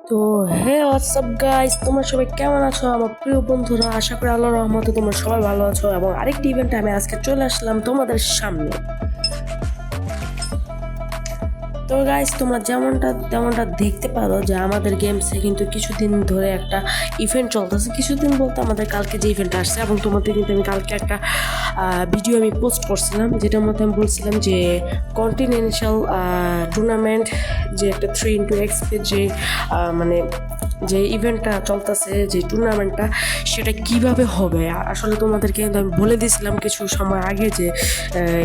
তো হে WhatsApp guys, তোমরা সবাই কেমন আছো আমার প্রিয় বন্ধুরা? আশা করি আল্লাহর রহমতে তোমরা সবাই ভালো আছো। এবং আরেকটি ইভেন্টে আমি আজকে চলে আসলাম তোমাদের সামনে। তো গাইস, তোমরা তেমনটা দেখতে পারো যে আমাদের গেমসে কিন্তু কিছুদিন ধরে একটা ইভেন্ট চলতেছে। কিছুদিন বলতে আমাদের কালকে যে ইভেন্ট আসছে, এবং তোমাদের কিন্তু আমি কালকে একটা ভিডিও আমি পোস্ট করছিলাম, যেটার মধ্যে আমি বলছিলাম যে কন্টিনেন্টাল টুর্নামেন্ট, যে একটা 3x যে মানে যে ইভেন্টটা চলতেছে, যে টুর্নামেন্টটা, সেটা কিভাবে হবে। আসলে তোমাদেরকে কিন্তু আমি বলে দিয়েছিলাম কিছু সময় আগে যে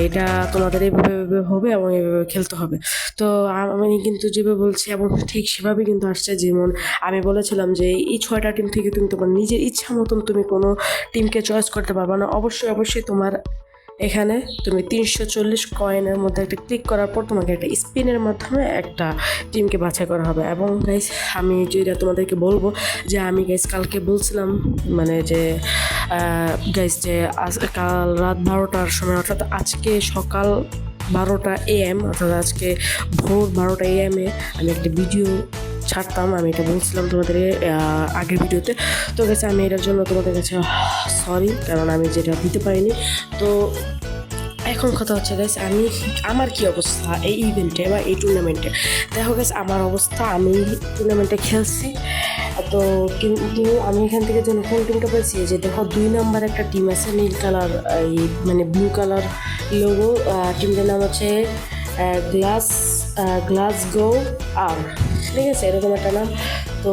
এটা তোমাদের এইভাবে হবে এবং এইভাবে খেলতে হবে। তো আমি কিন্তু যেভাবে বলছি এবং ঠিক সেভাবেই কিন্তু আসছে। যেমন আমি বলেছিলাম যে এই 6টা টিম থেকে তুমি তোমার নিজের ইচ্ছা মতন তুমি কোনো টিমকে চয়েস করতে পারবে না। অবশ্যই তোমার এখানে তুমি 340 কয়েনের মধ্যে একটা ক্লিক করার পর তোমাকে একটা স্পিনের মাধ্যমে একটা টিমকে বাছাই করা হবে। এবং গাইস, আমি যেটা তোমাদেরকে বলবো যে আমি গাইস কালকে বলছিলাম, মানে যে গাইস যে কাল রাত 12টার সময়, অর্থাৎ আজকে সকাল 12টা AM, অর্থাৎ আজকে ভোর 12টা AM আমি একটা ভিডিও ছাড়তাম। আমি এটা বলছিলাম তোমাদের আগের ভিডিওতে। তো গেছে আমি এটার জন্য তোমাদের কাছে সরি, কারণ আমি যেটা দিতে পারিনি। তো এখন কথা হচ্ছে গাইস, আমার কি অবস্থা এই ইভেন্টে বা এই টুর্নামেন্টে। দেখো গাইস, আমার অবস্থা, আমি টুর্নামেন্টে খেলছি। তো কিন্তু আমি এখান থেকে যে নতুন টিমটা পেয়েছি, যে দেখো 2 নম্বর একটা টিম আছে, নীল কালার, এই মানে ব্লু কালার লোগো। টিমটার নাম হচ্ছে গ্লাসগো আর, ঠিক আছে, এরকম একটা নাম। তো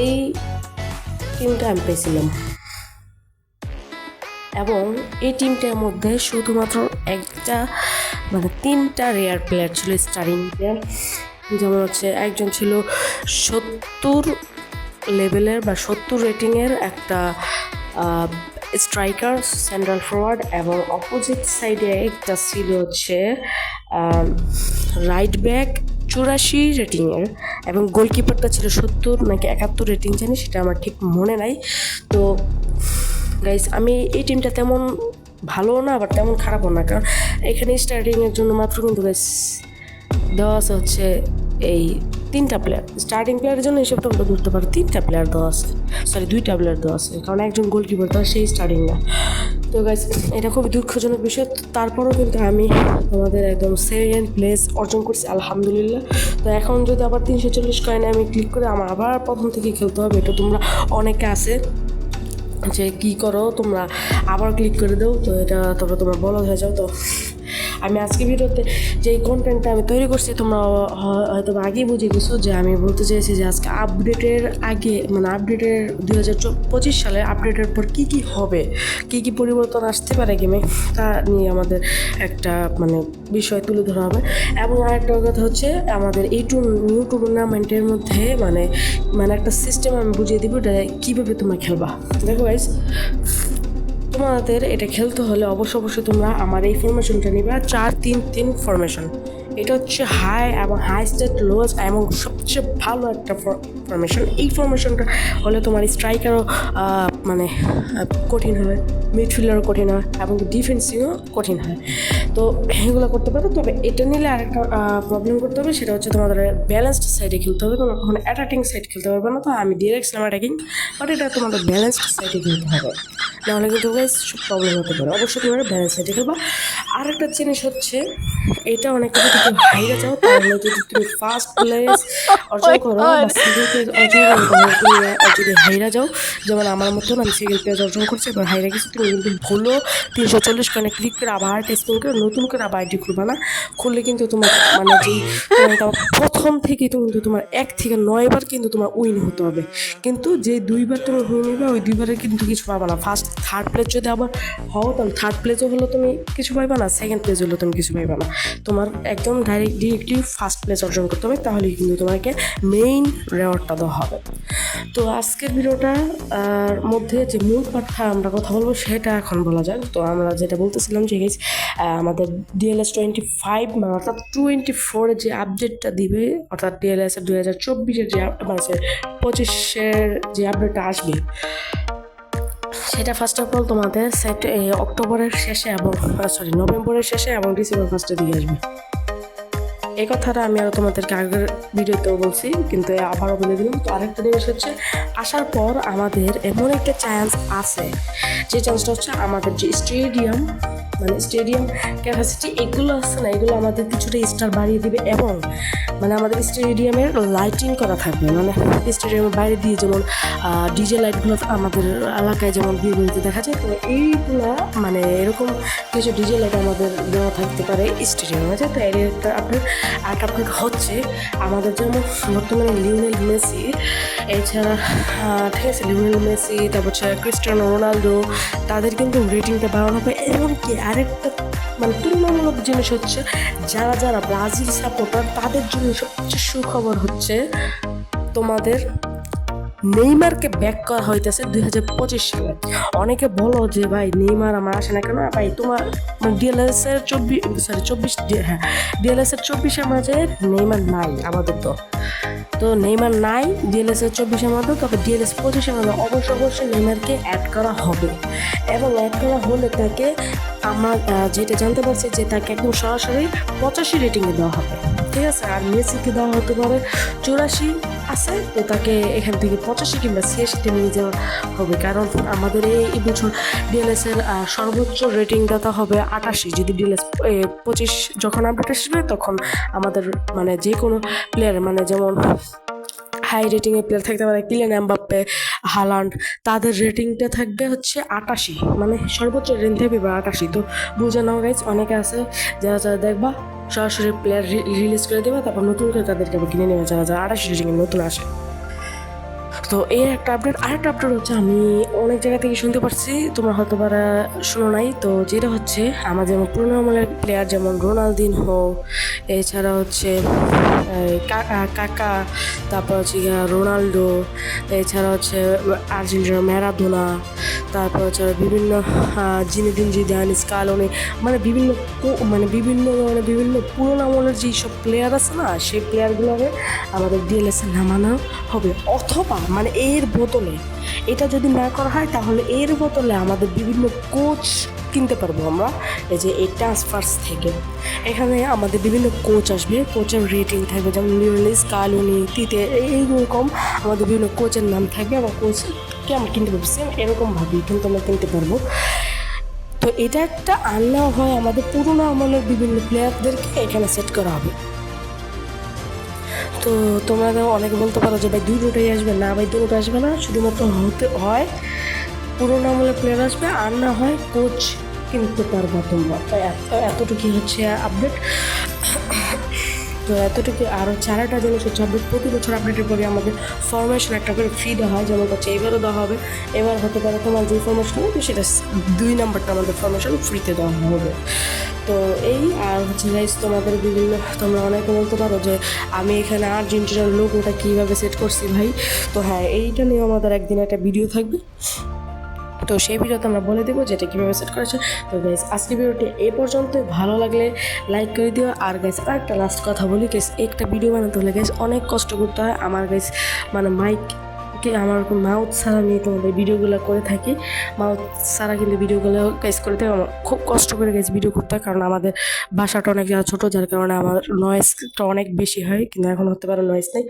এই টিমটা আমি পেয়েছিলাম, এবং এই টিমটার মধ্যে শুধুমাত্র একটা মানে 3টা রেয়ার প্লেয়ার ছিল, স্টারিং প্লেয়ার। যেমন হচ্ছে একজন ছিল 70 লেভেলের বা 70 রেটিংয়ের একটা স্ট্রাইকার, সেন্ট্রাল ফরওয়ার্ড, এবং অপোজিট সাইডে একটা ছিল হচ্ছে রাইট ব্যাক 84 রেটিংয়ের, এবং গোলকিপারটা ছিল 70 নাকি 71 রেটিং, জানি সেটা আমার ঠিক মনে নাই। তো গাইস, আমি এই টিমটা তেমন ভালো না আবার তেমন খারাপও না, কারণ এখানে স্টার্টিংয়ের জন্য মাত্র কিন্তু গাইস দেওয়া আছে হচ্ছে এই 3টা প্লেয়ার। স্টার্টিং প্লেয়ারের জন্য হিসেবটা আমরা ধরতে পারি 3টা প্লেয়ার দেওয়া আছে, সরি 2টা প্লেয়ার দেওয়া আছে, কারণ একজন গোলকিপার তো সেই স্টার্টিং না। তো গাইস, এটা খুবই দুঃখজনক বিষয়। তারপরেও কিন্তু আমি আমাদের একদম সেকেন্ড প্লেস অর্জন করছি, আলহামদুলিল্লাহ। তো এখন যদি আবার 340 কয়েনে আমি ক্লিক করে আমার আবার প্রথম থেকে খেলতে হবে, এটা তোমরা অনেকে আছে যে কী করো তোমরা আবার ক্লিক করে দাও, তো এটা তারপরে তোমরা বলদ হয়ে যাও। তো আমি আজকে ভিডিওতে যে কন্টেন্টটা আমি তৈরি করছি, তোমরা হয়তো আগেই বুঝে গেছো যে আমি বলতে চাইছি যে আজকে আপডেটের আগে, মানে আপডেটের 2025 সালে আপডেটের পর কী কী হবে, কী কী পরিবর্তন আসতে পারে গেমে, তা নিয়ে আমাদের একটা মানে বিষয় তুলে ধরা হবে। এবং আরেকটা কথা হচ্ছে, আমাদের এই নিউ টুর্নামেন্টের মধ্যে মানে একটা সিস্টেম আমি বুঝিয়ে দিব এটা কীভাবে তোমরা খেলবা। দেখো গাইস, তোমাদের এটা খেলতে হলে অবশ্যই তোমরা আমার এই ফরমেশনটা নিবা, 4-3-3 ফরমেশন। এটা হচ্ছে হাই এবং হাইস্টেস্ট লোয়েস্ট এবং সবচেয়ে ভালো একটা ফরমেশন। এই ফরমেশনটা হলে তোমার স্ট্রাইকারও মানে কঠিন হয়, মিডফিল্ডারও কঠিন হয়, এবং ডিফেন্সিংও কঠিন হয়। তো এগুলো করতে পারো। তবে এটা নিলে আরেকটা প্রবলেম করতে হবে, সেটা হচ্ছে তোমাদের ব্যালেন্সড সাইডে খেলতে হবে। তোমরা কখনো অ্যাটাকিং সাইড খেলতে পারবে না। তো আমি ডিরেক্ট ছিলাম অ্যাটাকিং, বাট এটা তোমাদের ব্যালেন্সড সাইডে খেলতে হবে, নাহলে কিন্তু সব প্রবলেম হতে পারে। অবশ্যই তোমরা ব্যালেন্স সাইডে খেলবা। আর একটা জিনিস হচ্ছে, এটা অনেকে যদি কেউ হাইরে যাও, তাহলে যদি তুমি ফার্স্ট প্লেস অর্জন করো বা সেকেন্ড প্লেস অর্জন করো, তাহলে তুমি যদি হাইরা যাও, যেমন আমার মতন আমি সেকেন্ড প্লেস অর্জন করছি, এবার হাইরা গেছি, তুমি কিন্তু ভুলো 340 কয়েনে ক্লিক করে আবার টেস্টিং করে নতুন করে আবার আইডি খুলবা না। খুললে কিন্তু তোমার মানে যেই প্রথম থেকেই কিন্তু তোমার 1 থেকে 9 বার কিন্তু তোমার উইন হতে হবে। কিন্তু যে 2বার তুমি উইন হবে, ওই 2বারে কিন্তু কিছু পাবা না। ফার্স্ট থার্ড প্লেস যদি আবার হও, তাহলে থার্ড প্লেসও হলো তুমি কিছু পাইবা না, সেকেন্ড প্লেস হলো তুমি কিছু পাইবা না। তোমার একদম ডিরেক্টলি ফার্স্ট প্লেস অর্জন করতে হবে, তাহলে কিন্তু তোমাকে মেইন রেওয়ার্ডটা দেওয়া হবে। তো আজকের ভিডিওটার মধ্যে যে মূল পাঠটা আমরা কথা বলবো, সেটা এখন বলা যাক। তো আমরা যেটা বলতেছিলাম যে আমাদের DLS 25 মানে অর্থাৎ 24-এর যে আপডেটটা দিবে, অর্থাৎ DLS 2024-এর যে মানে 25-এর যে আপডেটটা আসবে, সেটা ফার্স্ট অফ অল তোমাদের অক্টোবরের শেষে এবং নভেম্বরের শেষে এবং ডিসেম্বর ফার্স্টের দিকে আসবে। এই কথাটা আমি আরও তোমাদেরকে আগের ভিডিওতেও বলছি, কিন্তু আবারও বলে দিলাম। তো আরেকটা জিনিস হচ্ছে, আসার পর আমাদের এমন একটা চান্স আছে, যে চান্সটা হচ্ছে আমাদের যে স্টেডিয়াম, মানে স্টেডিয়াম ক্যাপাসিটি এগুলো আছে না, এগুলো আমাদের কিছুটা স্টার বাড়িয়ে দিবে, এবং মানে আমাদের স্টেডিয়ামের লাইটিং করা থাকবে, মানে স্টেডিয়ামের বাইরে দিয়ে যেমন ডিজে লাইটগুলো আমাদের এলাকায় যেমন বিয়েগুলিতে দেখা যায়, তো এইগুলো মানে এরকম কিছু ডিজে লাইট আমাদের দেওয়া থাকতে পারে স্টেডিয়ামে আছে। তো এর একটা আপডেট হচ্ছে, আমাদের যেমন বর্তমানে লিওনেল মেসি, এছাড়া ঠিক আছে লিওনেল মেসি, তারপর হচ্ছে ক্রিস্টিয়ানো রোনালদো, তাদের কিন্তু রেটিংটা বাড়ানো হবে। এমনকি আরেকটা মানে তুলনামূলক জিনিস হচ্ছে, যারা যারা ব্রাজিল সাপোর্টার তাদের জন্য সবচেয়ে সুখবর হচ্ছে, তোমাদের নেইমারকে ব্যাক করা হইতেছে 2025 সালে। অনেকে বলো যে ভাই নেইমার আমার আসে না কেন, ভাই তোমার ডিএলএস-এর 24 মাঝে নেইমার নাই আমাদের, তো নেইমার নাই ডিএলএস-এর 24-এর মধ্যে, তবে ডিএলএস 25-এর মধ্যে অবশ্যই নেইমারকে অ্যাড করা হবে, এবং অ্যাড করা হলে তাকে আমার যেটা জানতে পারছি যে তাকে একদম সরাসরি 85 রেটিংয়ে দেওয়া হবে, ঠিক আছে। আর মেসিকে দেওয়া হতে পারে 84 আছে, তো তাকে এখান থেকে 85 কিংবা 86-তে নিয়ে যাওয়া হবে, কারণ আমাদের এই বছর ডিএলএস-এর সর্বোচ্চ রেটিংটা তো হবে 88। যদি ডিএলএস 25 যখন আপডেট আসবে, তখন আমাদের মানে যে কোনো প্লেয়ার, মানে যেমন হাই রেটিংয়ের প্লেয়ার থাকতে পারে কিলিয়ান এমবাপ্পে, হালান্ড, তাদের রেটিংটা থাকবে হচ্ছে 88, মানে সর্বোচ্চ রেটিং থাকবে 88। তো বুঝে নাও গাইজ, অনেকে আছে যারা যারা দেখবা সরাসরি প্লেয়ার রিলিজ করে দেবে, তারপর নতুন করে তাদেরকে আবার কিনে নেবে যারা যারা 88 রেটিংয়ে নতুন আসে। তো এই একটা আপডেট। আরেকটা আপডেট হচ্ছে, আমি অনেক জায়গা থেকে শুনতে পারছি, তোমরা হয়তো বা শোনো নাই, তো যেটা হচ্ছে আমার যেমন পুরোনো আমলের প্লেয়ার যেমন রোনালদিনহো, এছাড়া হচ্ছে কাকা, তারপর হচ্ছে রোনাল্ডো, এছাড়া হচ্ছে আর্জেন্টিনার ম্যারাডোনা, তারপর হচ্ছে বিভিন্ন জিনেদিন জিদান, স্কালোনি, মানে বিভিন্ন পুরোনো আমলের যেসব প্লেয়ার আছে না, সেই প্লেয়ারগুলোকে আমাদের ডিএলএস-এ নামানো হবে। অথবা মানে এর বদলে, এটা যদি না করা হয়, তাহলে এর বদলে আমাদের বিভিন্ন কোচ কিনতে পারবো আমরা, এই যে এই ট্রান্সফার্স থেকে। এখানে আমাদের বিভিন্ন কোচ আসবে, কোচের রেটিং থাকবে, যেমন লিওনেল স্কালোনি, তিতে, এইরকম আমাদের বিভিন্ন কোচের নাম থাকবে, এবং কোচকে আমরা কিনতে পারবো। সেম এরকমভাবেই কিন্তু আমরা কিনতে পারবো। তো এটা একটা আননা হয়, আমাদের পুরোনো আমলের বিভিন্ন প্লেয়ারদেরকে এখানে সেট করা হবে। তো তোমরা অনেকে বলতে পারো যে ভাই দুটোটাই আসবে, না ভাই দুটোটা আসবে না, শুধুমাত্র হতে হয় পুরোনো আমলের প্লেয়ার আসবে, আর না হয় কোচ কিনতে পারবো তোমরা। তো এতটুকুই হচ্ছে আপডেট। তো এতটুকু। আর হচ্ছে আরেকটা জিনিস হচ্ছে, আপডেট প্রতি বছর আপডেটের পরে আমাদের ফরমেশন একটা করে ফ্রি দেওয়া হয়, যেমন হচ্ছে এবারও দেওয়া হবে। এবার হতে পারে তোমার যে ফরমেশন হবে সেটা 2 নাম্বারটা আমাদের ফরমেশন ফ্রিতে দেওয়া হবে। তো এই আর হচ্ছে গাইস, তোমাদের বিভিন্ন, তোমরা অনেকে বলতে পারো যে আমি এখানে আর্জেন্টিনার লোগোটা কীভাবে সেট করছি ভাই। তো হ্যাঁ, এইটা নিয়ে আমাদের একদিন একটা ভিডিও থাকবে, তো সেই ভিডিওতে আমরা বলে দেবো যেটা কীভাবে সেট করেছে। তো গাইস, আজকের ভিডিওটি এ পর্যন্তই। ভালো লাগলে লাইক করে দিও। আর গাইস, আরেকটা লাস্ট কথা বলি গাইস, একটা ভিডিও বানাতে হলে গাইস অনেক কষ্ট করতে হয়। আমার গাইস মানে আমার মাউথ ছাড়া নিয়ে তোমাদের ভিডিওগুলো করে থাকি, মাউথ ছাড়া কিন্তু ভিডিওগুলো গাইস করে থাকি। আমার খুব কষ্ট করে গাইস ভিডিও করতে হয়, কারণ আমাদের বাসাটা অনেক ছোটো, যার কারণে আমার নয়েজটা অনেক বেশি হয়, কিন্তু এখন হতে পারে নয়েজ নেই।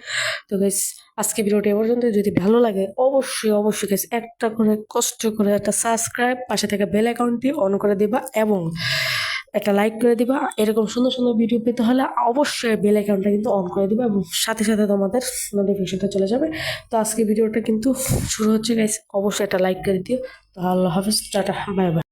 তো গাইস, আজকে ভিডিওটি এ পর্যন্ত। যদি ভালো লাগে অবশ্যই গাইস একটা করে কষ্ট করে একটা সাবস্ক্রাইব, পাশে থেকে বেল আইকনটি অন করে দিবা, এবং একটা লাইক করে দিবা। এরকম সুন্দর সুন্দর ভিডিও পেতে হলে অবশ্যই বেল আইকনটা কিন্তু অন করে দিবা, এবং সাথে সাথে তোমাদের নোটিফিকেশনটা চলে যাবে। তো আজকে ভিডিওটা কিন্তু শুরু হচ্ছে গাইস, অবশ্যই একটা লাইক করে দিও। তো আল্লাহ হাফিজ, টাটা, বাই বাই।